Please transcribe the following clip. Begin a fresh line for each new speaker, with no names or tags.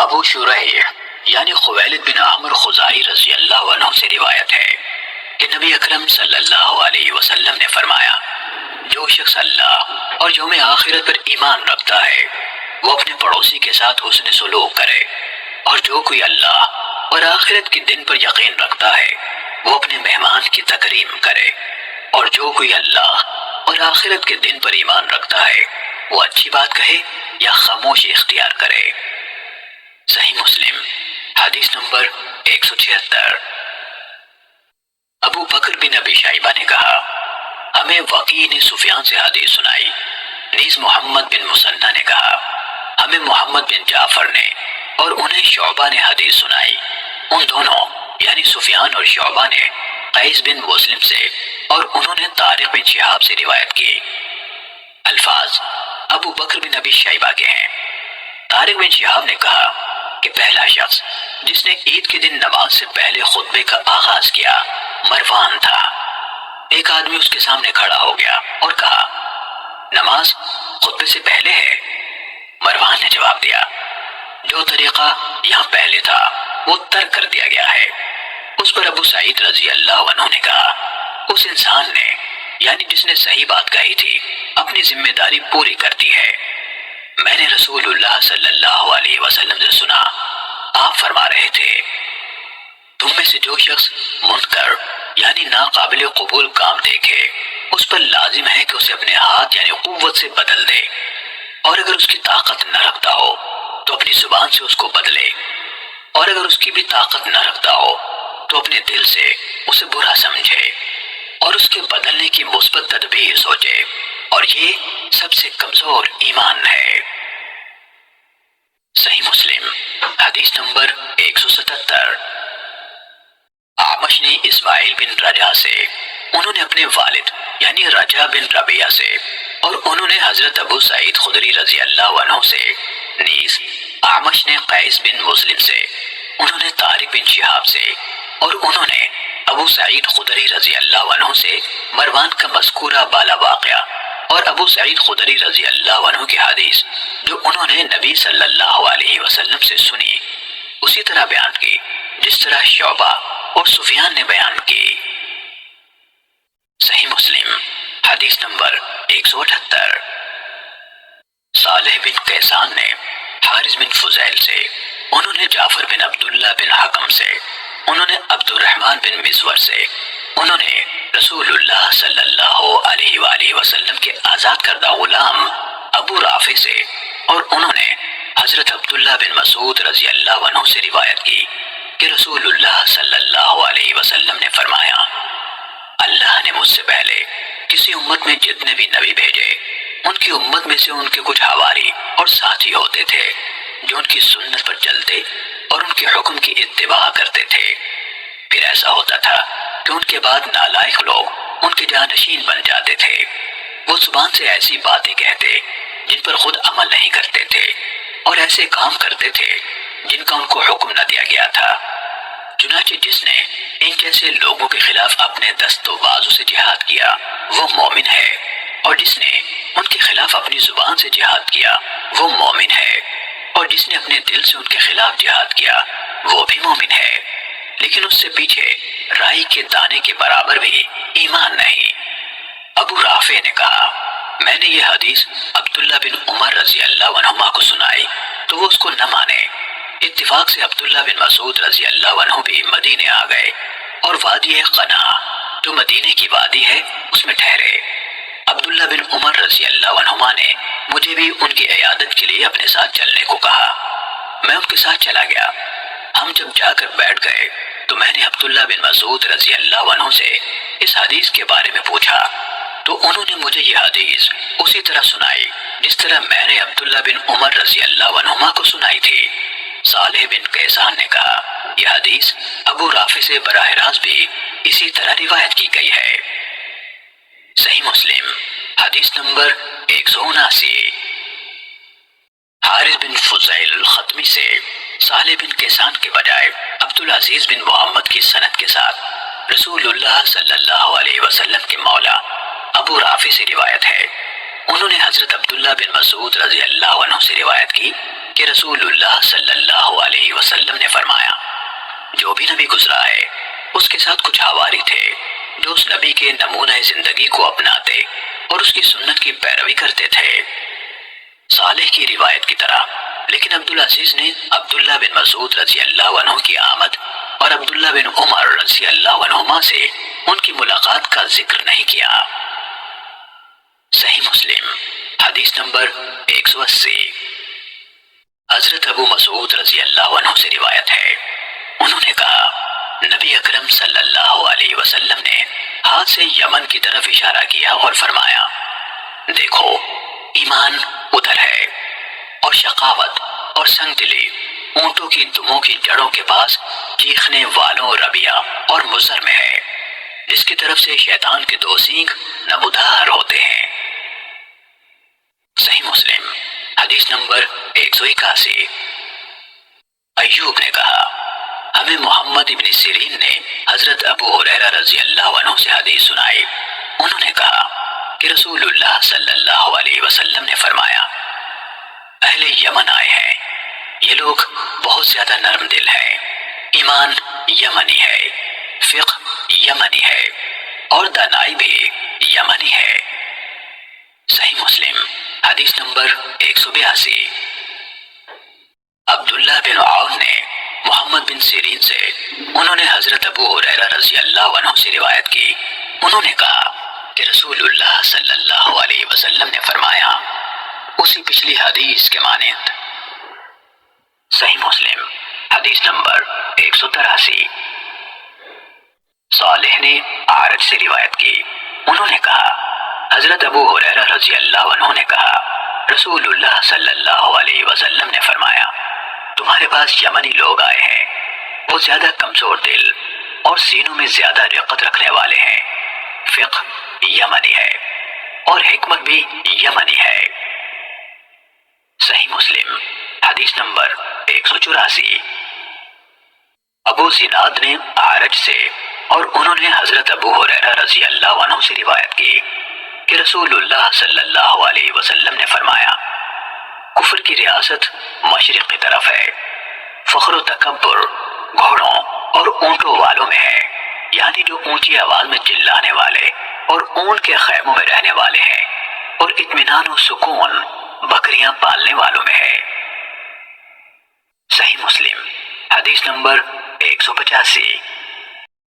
ابو شریح یعنی خویلد بن عمرو خزاعی رضی اللہ عنہ سے روایت ہے کہ نبی اکرم صلی اللہ علیہ وسلم نے فرمایا، جو شخص اللہ اور یوم آخرت پر ایمان رکھتا ہے وہ اپنے پڑوسی کے ساتھ حسن سلوک کرے، اور جو کوئی اللہ اور آخرت کے دن پر یقین رکھتا ہے وہ اپنے مہمان کی تکریم کرے، اور جو کوئی اللہ اور آخرت کے دن پر ایمان رکھتا ہے وہ اچھی بات کہے یا خاموشی اختیار کرے۔ صحیح مسلم حدیث نمبر 176۔ ابو بکر بن ابی شیبہ نے کہا، ہمیں وکیع نے سفیان سے حدیث سنائی، نیز محمد بن مثنی نے کہا، ہمیں محمد بن جعفر نے اور انہیں شعبہ نے حدیث سنائی۔ ان دونوں یعنی سفیان اور شعبہ نے قیس بن مسلم سے اور انہوں نے طارق بن شہاب سے روایت کی۔ الفاظ ابو بکر بن ابی شیبہ کے ہیں۔ طارق بن شہاب نے کہا کہ پہلا شخص جس نے عید کے دن نماز سے پہلے خطبے کا آغاز کیا مروان تھا۔ ایک آدمی اس کے سامنے کھڑا ہو گیا اور کہا، نماز خطبے سے پہلے ہے؟ مروان نے جواب دیا، جو طریقہ یہاں پہلے تھا وہ ترک کر دیا گیا ہے۔ اس پر ابو سعید رضی اللہ عنہ نے کہا، اس انسان نے یعنی جس نے صحیح بات کہی تھی اپنی ذمہ داری پوری کر دی ہے۔ میں نے رسول اللہ صلی اللہ علیہ وسلم سے سنا، آپ فرما رہے تھے، تم میں سے جو شخص منکر یعنی ناقابل قبول کام دیکھے اس پر لازم ہے کہ اسے اپنے ہاتھ یعنی قوت سے بدل دے، اور اگر اس کی طاقت نہ رکھتا ہو تو اپنی زبان سے اس کو بدلے، اور اگر اس کی بھی طاقت نہ رکھتا ہو تو اپنے دل سے اسے برا سمجھے اور اس کے بدلنے کی مثبت تدبیر سوچے، اور یہ سب سے کمزور ایمان ہے۔ صحیح مسلم حدیث نمبر 177۔ اعمش نے اسماعیل بن رجا سے، انہوں نے اپنے والد یعنی رجا بن ربیعہ سے، اور انہوں نے حضرت ابو سعید خدری رضی اللہ عنہ سے، نیز اعمش نے قیس بن مسلم سے، انہوں نے طارق بن شہاب سے، اور انہوں نے ابو سعید خدری رضی اللہ عنہ سے مروان کا مذکورہ بالا واقعہ اور ابو سعید خدری رضی اللہ عنہ کی حدیث جو انہوں نے نبی صلی اللہ علیہ وسلم سے سنی اسی طرح بیان کی جس طرح شعبہ اور سفیان نے بیان کی۔ صحیح مسلم حدیث نمبر 178۔ صالح بن کیسان نے حارث بن فضیل سے، انہوں نے جعفر بن عبداللہ بن حکم سے، انہوں نے عبد الرحمن بن مزور سے، انہوں نے رسول اللہ صلی اللہ علیہ وآلہ وسلم کے آزاد کردہ غلام ابو رافع سے، اور انہوں نے حضرت عبداللہ بن مسعود رضی اللہ عنہ سے روایت کی کہ رسول اللہ صلی اللہ علیہ وسلم نے فرمایا، اللہ نے مجھ سے پہلے کسی امت میں جتنے بھی نبی بھیجے ان کی امت میں سے ان کے کچھ حواری اور ساتھی ہوتے تھے جو ان کی سنت پر چلتے اور ان کے حکم کی اتباع کرتے تھے۔ پھر ایسا ہوتا تھا کہ ان کے بعد نالائق لوگ ان کے جانشین بن جاتے تھے، وہ زبان سے ایسی باتیں کہتے جن پر خود عمل نہیں کرتے تھے، اور ایسے کام کرتے تھے جن کا ان کو حکم نہ دیا گیا تھا۔ چنانچہ جس نے ان جیسے لوگوں کے خلاف اپنے دست و بازو سے جہاد کیا وہ مومن ہے، اور جس نے ان کے خلاف اپنی زبان سے جہاد کیا وہ مومن ہے، اور جس نے اپنے دل سے ان کے خلاف جہاد کیا وہ بھی مومن ہے، لیکن اس سے پیچھے رائی کے دانے کے برابر بھی ایمان نہیں۔ ابو رافع نے کہا، میں نے یہ حدیث عبداللہ بن عمر رضی اللہ عنہما کو سنائی تو وہ اس کو نہ مانے۔ اتفاق سے عبداللہ بن مسعود رضی اللہ عنہ بھی مدینے آ گئے اور وادی قنا جو مدینے کی وادی ہے اس میں ٹھہرے۔ عبداللہ بن عمر رضی اللہ عنہما نے مجھے بھی ان کی عیادت کے لیے اپنے ساتھ چلنے کو کہا، میں ان کے ساتھ چلا گیا۔ ہم جب جا کر بیٹھ گئے تو میں نے عبداللہ بن مسعود رضی اللہ عنہ سے اس حدیث کے بارے میں پوچھا تو انہوں نے مجھے یہ حدیث اسی طرح سنائی جس طرح میں نے عبداللہ بن عمر رضی اللہ عنہما کو سنائی تھی۔ صالح بن کیسان نے کہا، یہ حدیث ابو رافع سے براہ راست بھی اسی طرح روایت کی گئی ہے۔ صحیح مسلم حدیث نمبر 179۔ حارث بن فضیل الختمی سے صالح بن کیسان کے بجائے عبدالعزیز بن محمد کی سند کے ساتھ رسول اللہ صلی اللہ علیہ وسلم کے مولا ابو رافع سے روایت ہے انہوں نے حضرت عبداللہ بن مسعود رضی اللہ عنہ سے روایت کی کہ رسول اللہ صلی اللہ علیہ وسلم نے فرمایا، جو بھی نبی گزرا ہے اس کے ساتھ کچھ حواری تھے جو اس نبی کے نمونہ زندگی کو اپناتے اور اس کی سنت کی پیروی کرتے تھے۔ صالح کی روایت کی طرح لیکن عبدالعزیز نے عبداللہ بن مسعود رضی اللہ عنہ کی آمد اور عبداللہ بن عمر رضی اللہ عنہما سے ان کی ملاقات کا ذکر نہیں کیا۔ صحیح مسلم حدیث نمبر 180۔ حضرت ابو مسعود رضی اللہ عنہ سے روایت ہے، انہوں نے کہا نبی اکرم صلی اللہ علیہ وسلم نے ہاتھ سے یمن کی طرف اشارہ کیا اور فرمایا، دیکھو ایمان ادھر ہے، اور شقاوت اور سنگ دلی اونٹوں کی دموں کی جڑوں کے پاس چیخنے والوں ربیہ اور مضر میں ہے، جس کی طرف سے شیطان کے دو سینگ نمودار ہوتے ہیں۔ صحیح مسلم حدیث نمبر 181۔ ایوب نے کہا ہمیں محمد ابن سیرین نے حضرت ابو ہریرہ رضی اللہ عنہ سے حدیث سنائی، انہوں نے کہا کہ رسول اللہ صلی اللہ علیہ وسلم نے فرمایا، اہل یمن آئے ہیں، یہ لوگ بہت زیادہ نرم دل ہیں، ایمان یمنی ہے، فقہ یمنی ہے، اور دانائی بھی یمنی ہے۔ صحیح مسلم حدیث نمبر 182۔ عبداللہ بن عون نے محمد بن سیرین سے انہوں نے حضرت ابو ہریرہ رضی اللہ عنہ سے روایت کی، انہوں نے کہا کہ رسول اللہ صلی اللہ علیہ وسلم نے فرمایا، اسی پچھلی حدیث کے مانند۔ صحیح مسلم حدیث نمبر 183۔ صالح نے اعرج سے روایت کی، انہوں نے کہا حضرت ابو ہریرہ رضی اللہ عنہ نے کہا رسول اللہ صلی اللہ علیہ وسلم نے فرمایا، تمہارے پاس یمنی لوگ آئے ہیں، وہ زیادہ کمزور دل اور سینوں میں زیادہ رقت رکھنے والے ہیں، فقہ یمنی ہے اور حکمت بھی یمنی ہے۔ صحیح مسلم حدیث نمبر 184۔ ابو زناد نے اعرج سے اور انہوں نے حضرت ابو ہریرہ رضی اللہ عنہ سے روایت کی کہ رسول اللہ صلی اللہ علیہ وسلم نے فرمایا، کفر کی ریاست مشرق کی طرف ہے، فخر و تکبر گھوڑوں اور اونٹوں والوں میں ہے، یعنی جو اونچی آواز میں چلانے والے اور اونٹ کے خیموں میں رہنے والے ہیں، اور اطمینان و سکون بکریاں پالنے والوں میں ہے۔ صحیح مسلم حدیث نمبر 185۔